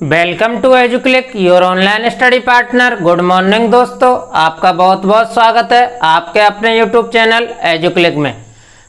Welcome to Educlick your online study partner. Good morning दोस्तों, आपका बहुत बहुत स्वागत है आपके अपने यूट्यूब चैनल एजुक्लिक में।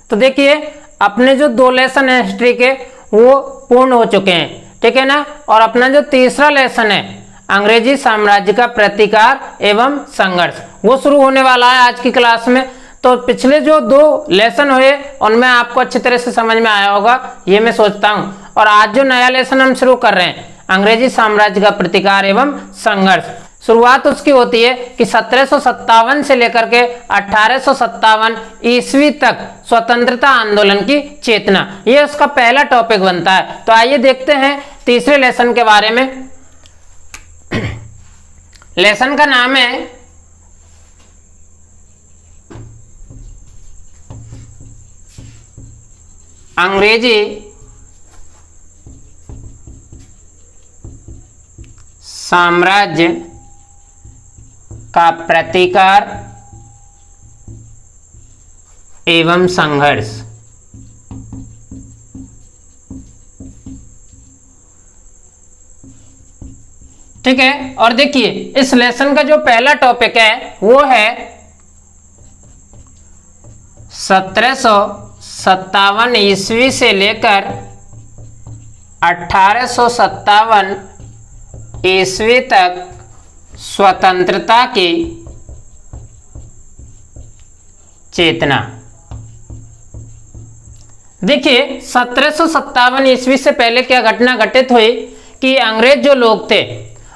तो देखिए, अपने जो 2 लेसन है हिस्ट्री के वो पूर्ण हो चुके हैं, ठीक है ना। और अपना जो तीसरा लेसन है अंग्रेजी साम्राज्य का प्रतिकार एवं संघर्ष वो शुरू होने वाला है आज की क्लास में। तो पिछले जो 2 लेसन हुए उनमें आपको अच्छी तरह से समझ में आया होगा, ये मैं सोचता हूँ। और आज जो नया लेसन हम शुरू कर रहे हैं अंग्रेजी साम्राज्य का प्रतिकार एवं संघर्ष, शुरुआत उसकी होती है कि 1757 से लेकर के 1857 ईस्वी तक स्वतंत्रता आंदोलन की चेतना, ये उसका पहला टॉपिक बनता है। तो आइए देखते हैं तीसरे लेसन के बारे में। लेसन का नाम है अंग्रेजी साम्राज्य का प्रतिकार एवं संघर्ष। ठीक है, और देखिए इस लेसन का जो पहला टॉपिक है वो है 1757 ईस्वी से लेकर 1857 ईस्वी तक स्वतंत्रता की चेतना। देखिए 1757 ईस्वी से पहले क्या घटना घटित हुई कि अंग्रेज जो लोग थे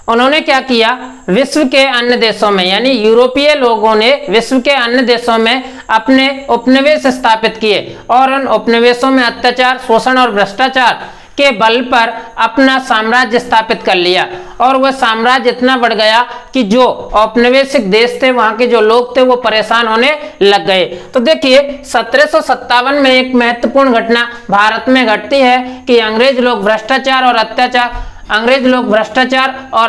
उन्होंने क्या किया, विश्व के अन्य देशों में यानी यूरोपीय लोगों ने विश्व के अन्य देशों में अपने उपनिवेश स्थापित किए और उन उपनिवेशों में अत्याचार, शोषण और भ्रष्टाचार के बल पर अपना साम्राज्य स्थापित कर लिया। और वह साम्राज्य इतना बढ़ गया कि जो औपनिवेशिक देश थे वहां के जो लोग थे वो परेशान होने लग गए। तो देखिए 1757 में एक महत्वपूर्ण घटना भारत में घटती है कि अंग्रेज लोग भ्रष्टाचार और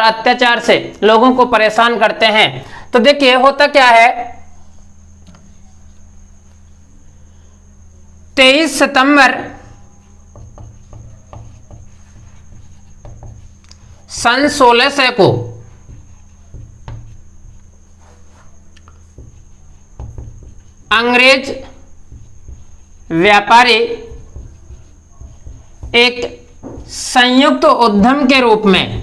अत्याचार से लोगों को परेशान करते हैं। तो देखिए होता क्या है, 23 सितंबर सन 1600 को अंग्रेज व्यापारी एक संयुक्त उद्यम के रूप में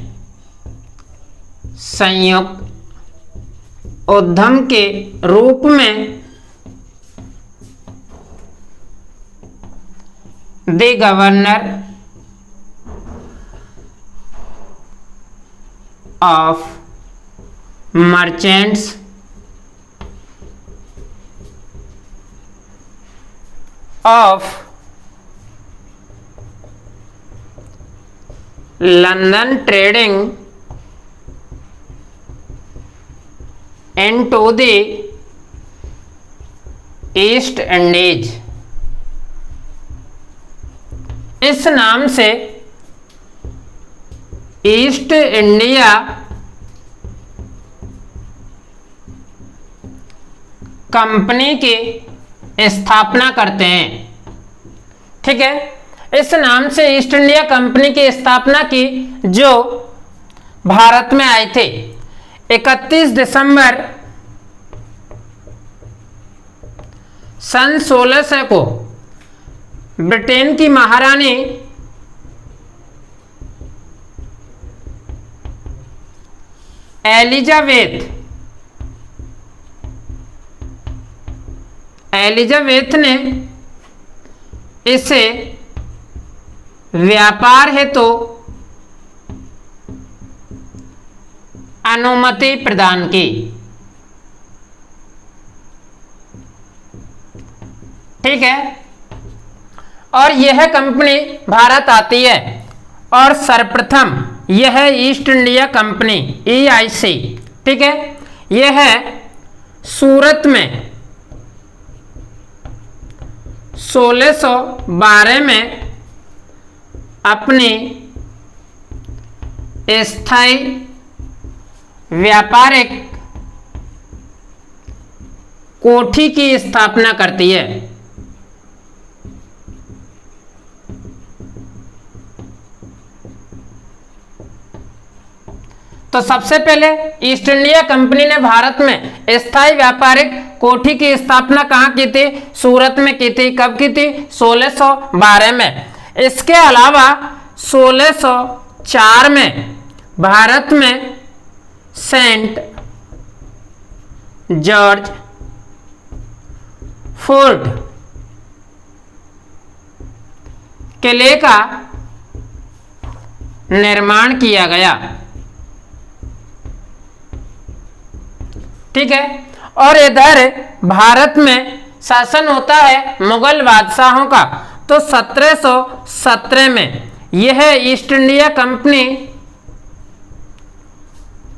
the governor of merchants of London trading into the east Indies, इस नाम से ईस्ट इंडिया कंपनी की स्थापना करते हैं। ठीक है, इस नाम से ईस्ट इंडिया कंपनी की स्थापना की जो भारत में आए थे 31 दिसंबर सन 1600 को ब्रिटेन की महारानी एलिजाबेथ ने इसे व्यापार हेतु अनुमति प्रदान की। ठीक है, और यह कंपनी भारत आती है और सर्वप्रथम यह ईस्ट इंडिया कंपनी EIC, ठीक है, यह सूरत में 1612 में अपनी स्थायी व्यापारिक कोठी की स्थापना करती है। तो सबसे पहले ईस्ट इंडिया कंपनी ने भारत में स्थायी व्यापारिक कोठी की स्थापना कहाँ की थी? सूरत में की थी। कब की थी? 1612 में। इसके अलावा 1604 में भारत में सेंट जॉर्ज फोर्ट किले का निर्माण किया गया। ठीक है। और इधर भारत में शासन होता है मुगल बादशाहों का। तो 1717 में यह ईस्ट इंडिया कंपनी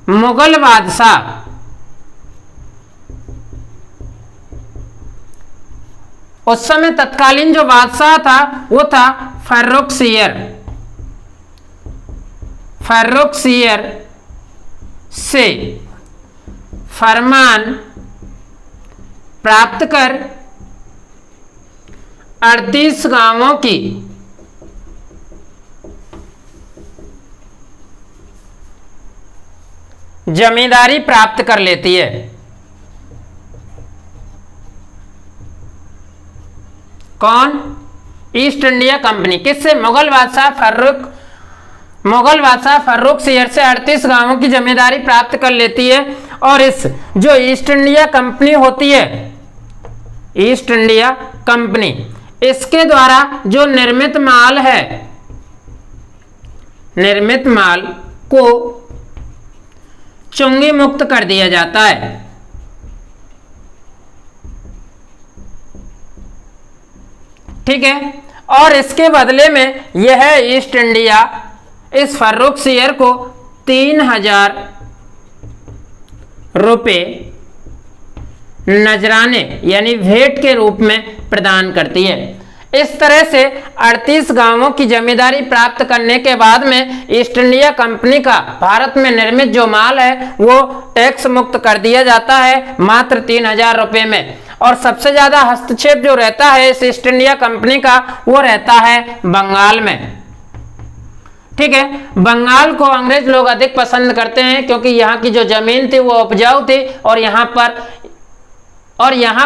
मुगल बादशाह उस समय तत्कालीन जो बादशाह था वो था फर्रुखसियर से फरमान प्राप्त कर 38 गांवों की जमींदारी प्राप्त कर लेती है। कौन? East India company. किससे? मुगल बादशाह फर्रुखसियर से 38 गांवों की जमींदारी प्राप्त कर लेती है। और इस जो ईस्ट इंडिया कंपनी होती है, ईस्ट इंडिया कंपनी, इसके द्वारा जो निर्मित माल है, निर्मित माल को चुंगी मुक्त कर दिया जाता है। ठीक है। और इसके बदले में यह ईस्ट इंडिया इस फर्रुखसियर को 3000 रुपए नजराने यानी भेंट के रूप में प्रदान करती है। इस तरह से 38 गांवों की जमींदारी प्राप्त करने के बाद में ईस्ट इंडिया कंपनी का भारत में निर्मित जो माल है वो टैक्स मुक्त कर दिया जाता है मात्र 3000 रुपए में। और सबसे ज्यादा हस्तक्षेप जो रहता है इस ईस्ट इंडिया कंपनी का वो रहता है बंगाल में। ठीक है। बंगाल को अंग्रेज लोग अधिक पसंद करते हैं क्योंकि यहाँ की जो जमीन थी वो उपजाऊ थी और यहाँ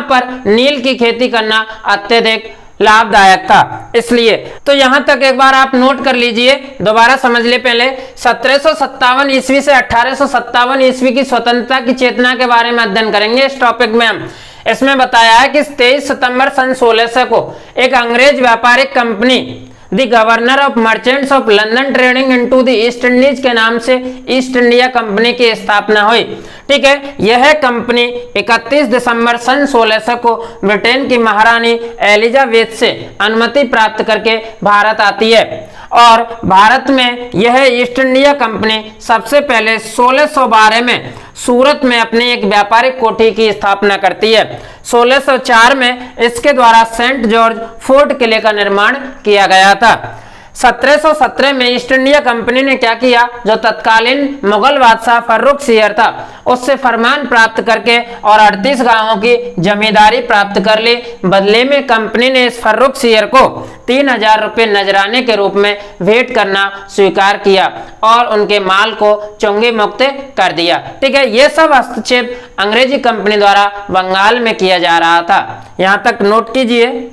पर नील की खेती करना अत्यधिक लाभदायक था। इसलिए तो यहां तक एक बार आप नोट कर लीजिए, दोबारा समझ ले। पहले 1757 ईस्वी से 1857 ईस्वी की स्वतंत्रता की चेतना के बारे में अध्ययन करेंगे इस टॉपिक में हम। इसमें बताया है कि 23 सितंबर सन 1600 को एक अंग्रेज व्यापारिक company the governor of merchants of London trading into the east Indies के नाम से ईस्ट इंडिया कंपनी की स्थापना हुई। ठीक है। यह कंपनी 31 दिसंबर सन 1600 को ब्रिटेन की महारानी एलिजाबेथ से अनुमति प्राप्त करके भारत आती है। और भारत में यह ईस्ट इंडिया कंपनी सबसे पहले 1612 में सूरत में अपनी एक व्यापारिक कोठी की स्थापना करती है। 1604 में इसके द्वारा सेंट जॉर्ज फोर्ट किले का निर्माण किया गया था। 1717 में ईस्ट इंडिया कंपनी ने क्या किया, जो तत्कालीन मुगल बादशाह फर्रुखसियर था उससे फरमान प्राप्त करके और 38 गांवों की जमींदारी प्राप्त कर ली। बदले में कंपनी ने इस फर्रुखसियर को 3000 रुपये नजराने के रूप में भेंट करना स्वीकार किया और उनके माल को चुंगी मुक्त कर दिया। ठीक है। यह सब हस्तक्षेप अंग्रेजी कंपनी द्वारा बंगाल में किया जा रहा था। यहां तक नोट कीजिए।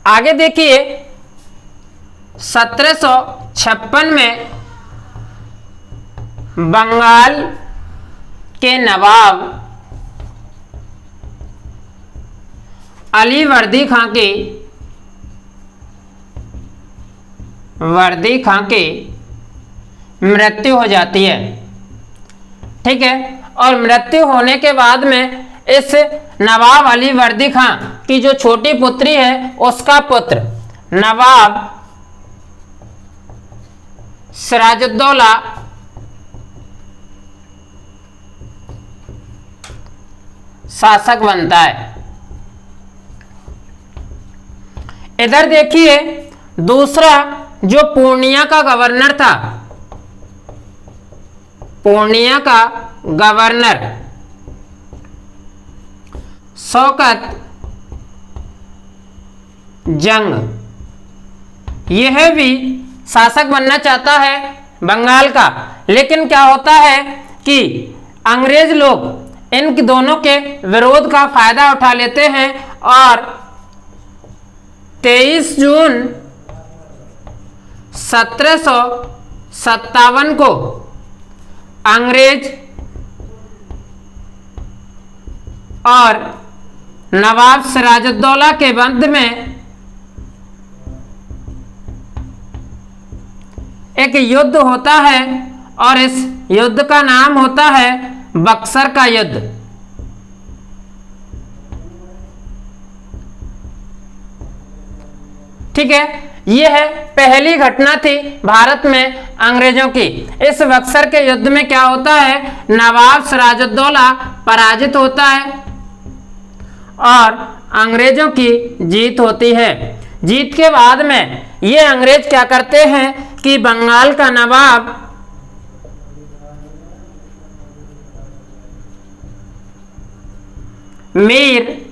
आगे देखिए 1756 में बंगाल के नवाब अली वर्दी खां की मृत्यु हो जाती है। ठीक है। और मृत्यु होने के बाद में इस नवाब अली वर्दी खां की जो छोटी पुत्री है उसका पुत्र नवाब सिराजुद्दौला शासक बनता है। इधर देखिए दूसरा जो पूर्णिया का गवर्नर था, पूर्णिया का गवर्नर शौकत जंग, यह भी शासक बनना चाहता है बंगाल का, लेकिन क्या होता है कि अंग्रेज लोग इन दोनों के विरोध का फायदा उठा लेते हैं और 23 जून 1757 को अंग्रेज और नवाब सिराजुद्दौला के मध्य में एक युद्ध होता है और इस युद्ध का नाम होता है बक्सर का युद्ध। ठीक है, यह है पहली घटना थी भारत में अंग्रेजों की। इस बक्सर के युद्ध में क्या होता है, नवाब सिराजुद्दौला पराजित होता है और अंग्रेजों की जीत होती है। जीत के बाद में ये अंग्रेज क्या करते हैं कि बंगाल का नवाब मीर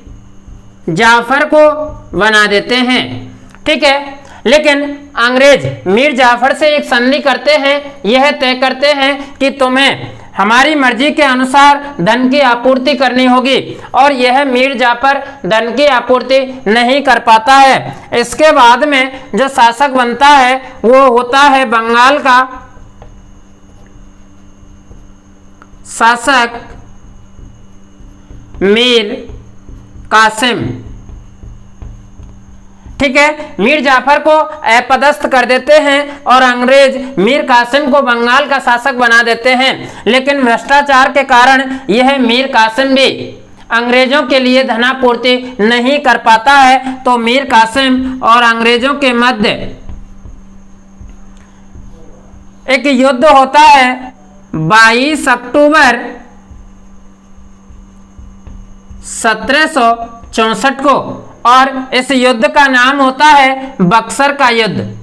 जाफर को बना देते हैं। ठीक है, लेकिन अंग्रेज मीर जाफर से एक संधि करते हैं, यह तय करते हैं कि तुम्हें हमारी मर्जी के अनुसार धन की आपूर्ति करनी होगी और यह मीर जाफर धन की आपूर्ति नहीं कर पाता है। इसके बाद में जो शासक बनता है वो होता है बंगाल का शासक मीर कासिम। ठीक है, मीर जाफर को अपदस्थ कर देते हैं और अंग्रेज मीर कासिम को बंगाल का शासक बना देते हैं। लेकिन भ्रष्टाचार के कारण यह मीर कासिम भी अंग्रेजों के लिए धनापूर्ति नहीं कर पाता है। तो मीर कासिम और अंग्रेजों के मध्य एक युद्ध होता है 22 अक्टूबर 1764 को और इस युद्ध का नाम होता है बक्सर का युद्ध।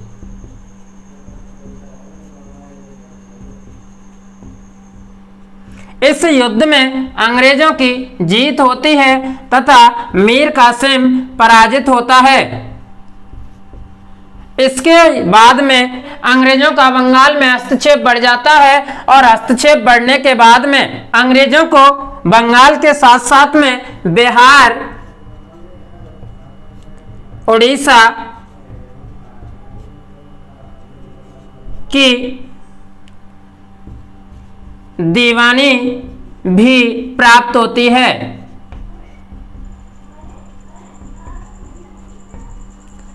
इस युद्ध में अंग्रेजों की जीत होती है तथा मीर कासिम पराजित होता है। इसके बाद में अंग्रेजों का बंगाल में हस्तक्षेप बढ़ जाता है और हस्तक्षेप बढ़ने के बाद में अंग्रेजों को बंगाल के साथ साथ में बिहार, उड़ीसा की दीवानी भी प्राप्त होती है।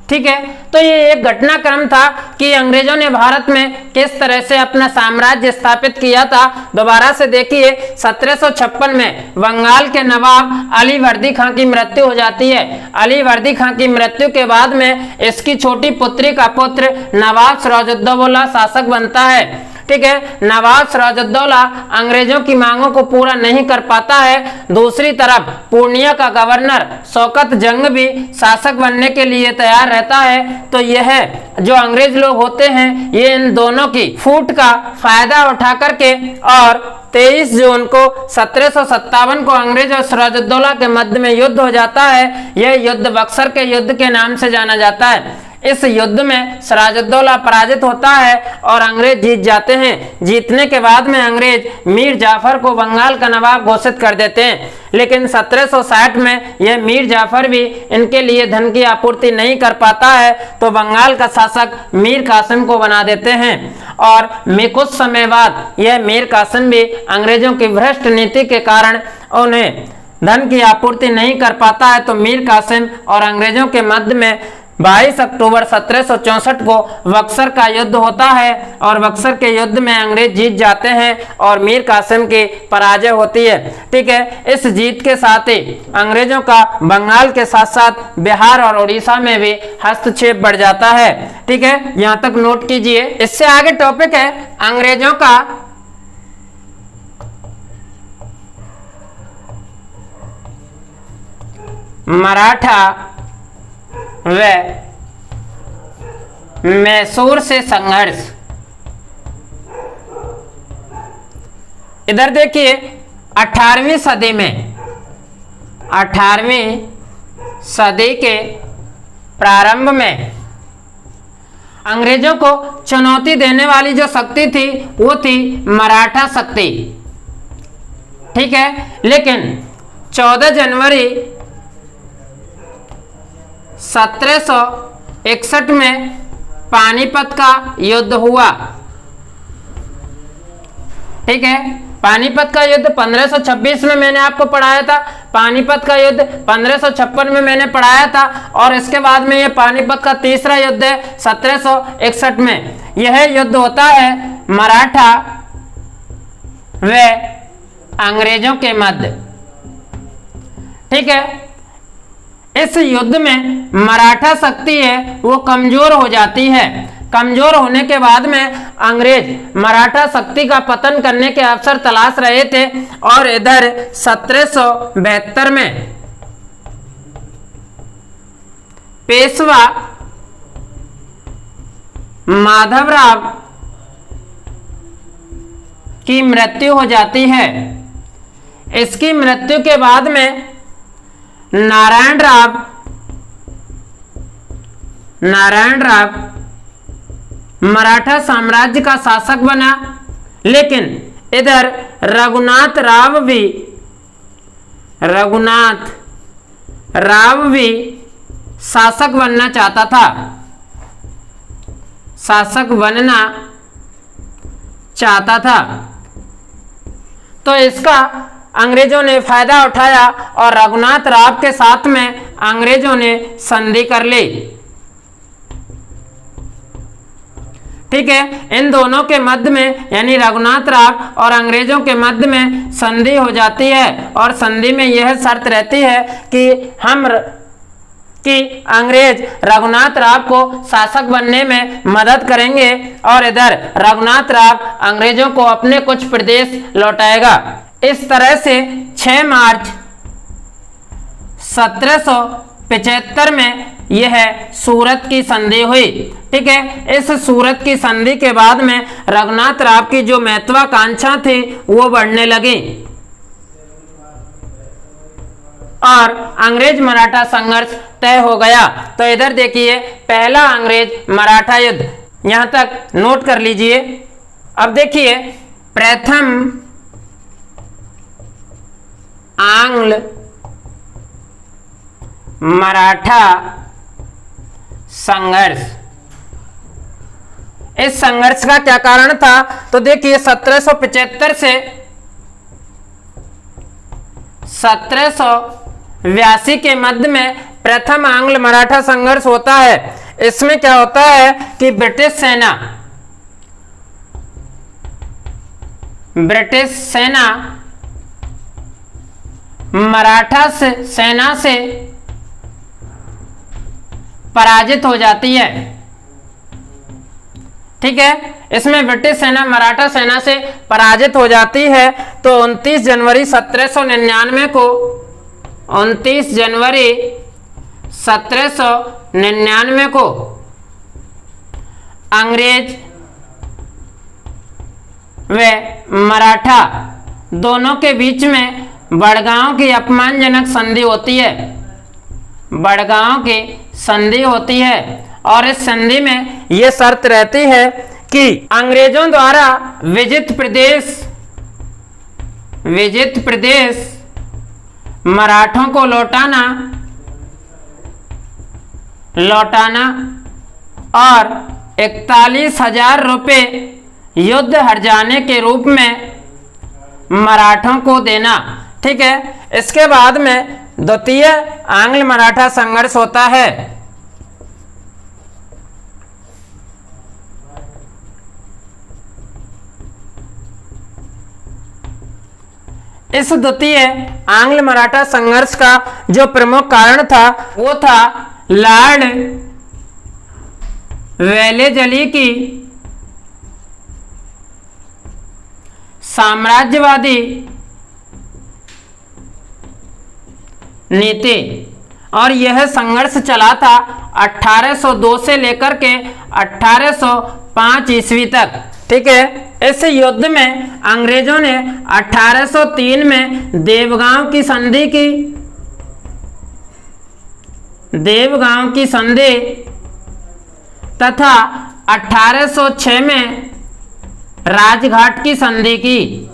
ठीक है, तो ये एक घटनाक्रम था कि अंग्रेजों ने भारत में किस तरह से अपना साम्राज्य स्थापित किया था। दोबारा से देखिए, 1756 में बंगाल के नवाब अली वर्दी खां की मृत्यु हो जाती है। अली वर्दी खां की मृत्यु के बाद में इसकी छोटी पुत्री का पुत्र नवाब सिराजुद्दौला शासक बनता है। ठीक है, नवाब सिराजुद्दौला अंग्रेजों की मांगों को पूरा नहीं कर पाता है। दूसरी तरफ पूर्णिया का गवर्नर शौकत जंग भी शासक बनने के लिए तैयार रहता है। तो यह जो अंग्रेज लोग होते हैं ये इन दोनों की फूट का फायदा उठा करके और 23 जून को 1757 को अंग्रेज और सिराजुद्दौला के मध्य में युद्ध हो जाता है। यह युद्ध बक्सर के युद्ध के नाम से जाना जाता है। इस युद्ध में सिराजुद्दौला पराजित होता है और अंग्रेज जीत जाते हैं। जीतने के बाद में अंग्रेज मीर जाफर को बंगाल का नवाब घोषित कर देते हैं। लेकिन 1760 में यह मीर जाफर भी इनके लिए धन की आपूर्ति नहीं कर पाता है, तो बंगाल का शासक मीर कासिम को बना देते हैं और कुछ समय बाद यह मीर कासिम भी अंग्रेजों की भ्रष्ट नीति के कारण उन्हें धन की आपूर्ति नहीं कर पाता है। तो मीर कासिम और अंग्रेजों के मध्य में 22 अक्टूबर 1764 को बक्सर का युद्ध होता है और बक्सर के युद्ध में अंग्रेज जीत जाते हैं और मीर कासिम की पराजय होती है। ठीक है, इस जीत के साथ ही अंग्रेजों का बंगाल के साथ साथ बिहार और उड़ीसा में भी हस्तक्षेप बढ़ जाता है। ठीक है, यहाँ तक नोट कीजिए। इससे आगे टॉपिक है अंग्रेजों का मराठा व मैसूर से संघर्ष। इधर देखिए, 18वीं सदी में 18वीं सदी के प्रारंभ में अंग्रेजों को चुनौती देने वाली जो शक्ति थी वो थी मराठा शक्ति। ठीक है, लेकिन 14 जनवरी 1761 में पानीपत का युद्ध हुआ। ठीक है, पानीपत का युद्ध 1526 में मैंने आपको पढ़ाया था, पानीपत का युद्ध 1556 में मैंने पढ़ाया था, और इसके बाद में ये पानीपत का तीसरा युद्ध है 1761 में। यह युद्ध होता है मराठा व अंग्रेजों के मध्य। ठीक है, इस युद्ध में मराठा शक्ति है वो कमजोर हो जाती है। कमजोर होने के बाद में अंग्रेज मराठा शक्ति का पतन करने के अवसर तलाश रहे थे, और इधर 1772 में पेशवा माधवराव की मृत्यु हो जाती है। इसकी मृत्यु के बाद में नारायण राव मराठा साम्राज्य का शासक बना, लेकिन इधर रघुनाथ राव भी शासक बनना चाहता था, शासक बनना चाहता था। तो इसका अंग्रेजों ने फायदा उठाया और रघुनाथ राव के साथ में अंग्रेजों ने संधि कर ली। ठीक है, इन दोनों के मध्य में यानी रघुनाथ राव और अंग्रेजों के मध्य में संधि हो जाती है, और संधि में यह शर्त रहती है कि अंग्रेज रघुनाथ राव को शासक बनने में मदद करेंगे, और इधर रघुनाथ राव अंग्रेजों को अपने कुछ प्रदेश लौटाएगा। इस तरह से 6 मार्च 1775 में यह सूरत की संधि हुई। ठीक है, इस सूरत की संधि के बाद में रघुनाथ राव की जो महत्वाकांक्षा थी वो बढ़ने लगी, और अंग्रेज मराठा संघर्ष तय हो गया। तो इधर देखिए, पहला अंग्रेज मराठा युद्ध, यहां तक नोट कर लीजिए। अब देखिए, प्रथम आंग्ल मराठा संघर्ष। इस संघर्ष का क्या कारण था? तो देखिए, 1775 से 1782 के मध्य में प्रथम आंग्ल मराठा संघर्ष होता है। इसमें क्या होता है कि ब्रिटिश सेना मराठा सेना से पराजित हो जाती है। ठीक है, इसमें ब्रिटिश सेना मराठा सेना से पराजित हो जाती है। तो 29 जनवरी 1799 को 29 जनवरी 1799 को अंग्रेज व मराठा दोनों के बीच में बड़गांव की अपमानजनक संधि होती है। बड़गांव की संधि होती है, और इस संधि में यह शर्त रहती है कि अंग्रेजों द्वारा विजित प्रदेश मराठों को लौटाना और 41,000 रुपये युद्ध हर्जाने के रूप में मराठों को देना। ठीक है, इसके बाद में द्वितीय आंग्ल मराठा संघर्ष होता है। इस द्वितीय आंग्ल मराठा संघर्ष का जो प्रमुख कारण था वो था लॉर्ड वेलेजली की साम्राज्यवादी नीति, और यह संघर्ष चला था 1802 से लेकर के 1805 ईस्वी तक। ठीक है, इस युद्ध में अंग्रेजों ने 1803 में देवगांव की संधि तथा 1806 में राजघाट की संधि की।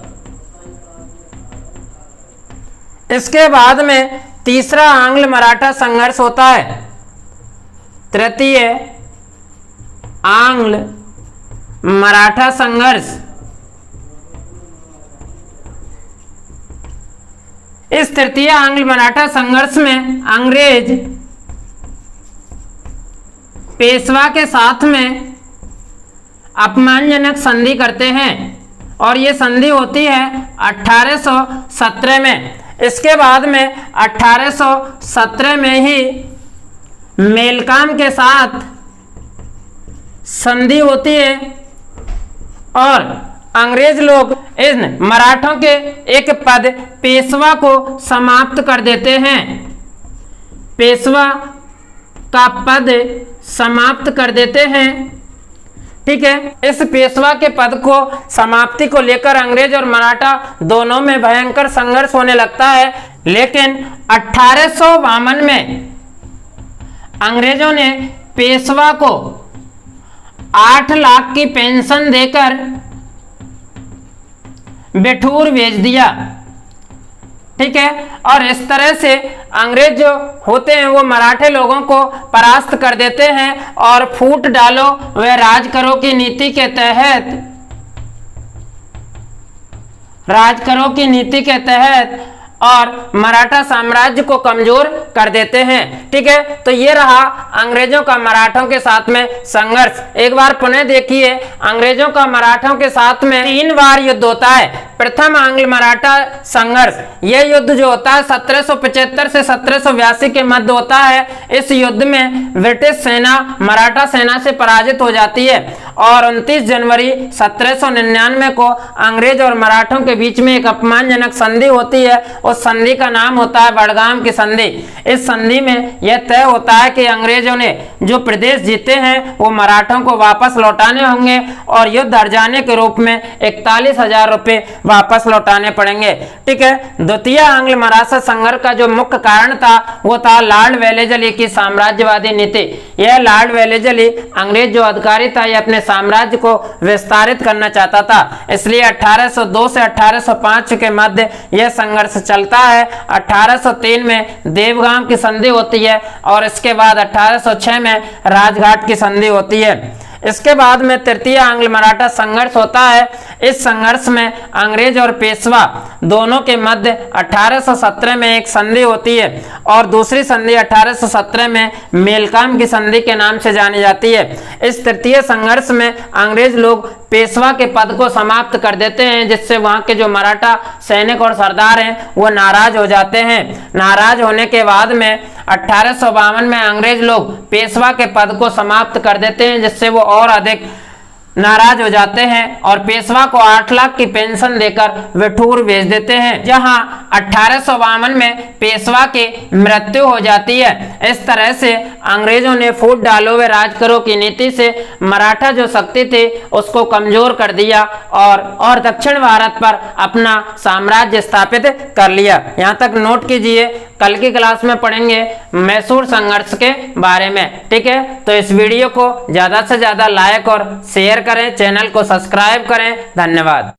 इसके बाद में तीसरा आंग्ल मराठा संघर्ष होता है। तृतीय आंग्ल मराठा संघर्ष। इस तृतीय आंग्ल मराठा संघर्ष में अंग्रेज पेशवा के साथ में अपमानजनक संधि करते हैं और ये संधि होती है 1817 में। इसके बाद में 1817 में ही मेलकाम के साथ संधि होती है और अंग्रेज लोग इन मराठों के एक पद पेशवा को समाप्त कर देते हैं। पेशवा का पद समाप्त कर देते हैं। ठीक है, इस पेशवा के पद को समाप्ति को लेकर अंग्रेज और मराठा दोनों में भयंकर संघर्ष होने लगता है। लेकिन 1852 में अंग्रेजों ने पेशवा को 8 लाख की पेंशन देकर बेठूर भेज दिया। ठीक है, और इस तरह से अंग्रेज जो होते हैं वो मराठे लोगों को परास्त कर देते हैं और फूट डालो व राज करो की नीति के तहत और मराठा साम्राज्य को कमजोर कर देते हैं। ठीक है, तो ये रहा अंग्रेजों का मराठों के साथ में संघर्ष। एक बार पुनः देखिए, अंग्रेजों का मराठों के साथ में 3 बार युद्ध होता है। प्रथम आंग्ल मराठा संघर्ष, यह युद्ध जो होता है 1775 से 1782 के मध्य होता है। इस युद्ध में ब्रिटिश सेना मराठा सेना से पराजित हो जाती है और 29 जनवरी 1799 को अंग्रेज और मराठों के बीच में एक अपमानजनक संधि होती है। उस संधि का नाम होता है बड़गाम की संधि। इस संधि में यह तय होता है कि अंग्रेजों ने जो प्रदेश जीते हैं वो मराठों को वापस लौटाने होंगे और युद्ध हार जाने के रूप में 41,000 रुपये वापस लौटाने पड़ेंगे। ठीक है, द्वितीय आंग्ल मराठा संघर्ष का जो मुख्य कारण था वो था लॉर्ड वेलेस्ली की साम्राज्यवादी नीति। यह लॉर्ड वेलेस्ली अंग्रेज जो अधिकारी था, यह अपने साम्राज्य को विस्तारित करना चाहता था। इसलिए 1802 से 1805 के मध्य यह संघर्ष चलता है। 1803 में देवगाम की संधि होती है और इसके बाद 1806 में राजघाट की संधि होती है। इसके बाद में तृतीय आंग्ल मराठा संघर्ष होता है। इस संघर्ष में अंग्रेज और पेशवा दोनों के मध्य 1817 में एक संधि होती है और दूसरी संधि 1817 में मेलकाम की संधि के नाम से जानी जाती है। इस तृतीय संघर्ष में अंग्रेज लोग पेशवा के पद को समाप्त कर देते हैं, जिससे वहां के जो मराठा सैनिक और सरदार हैं वो नाराज हो जाते हैं। नाराज होने के बाद में 1852 में अंग्रेज लोग पेशवा के पद को समाप्त कर देते हैं, जिससे वो और अधिक नाराज हो जाते हैं और पेशवा को 8 लाख की पेंशन देकर बेठूर भेज देते हैं, जहां 1852 में पेशवा की मृत्यु हो जाती है। इस तरह से अंग्रेजों ने फूट डालो व राज करो की नीति से मराठा जो शक्ति थी उसको कमजोर कर दिया और दक्षिण भारत पर अपना साम्राज्य स्थापित कर लिया। यहाँ तक नोट कीजिए, कल की क्लास में पढ़ेंगे मैसूर संघर्ष के बारे में। ठीक है, तो इस वीडियो को ज्यादा से ज्यादा लाइक और शेयर करें, चैनल को सब्सक्राइब करें। धन्यवाद।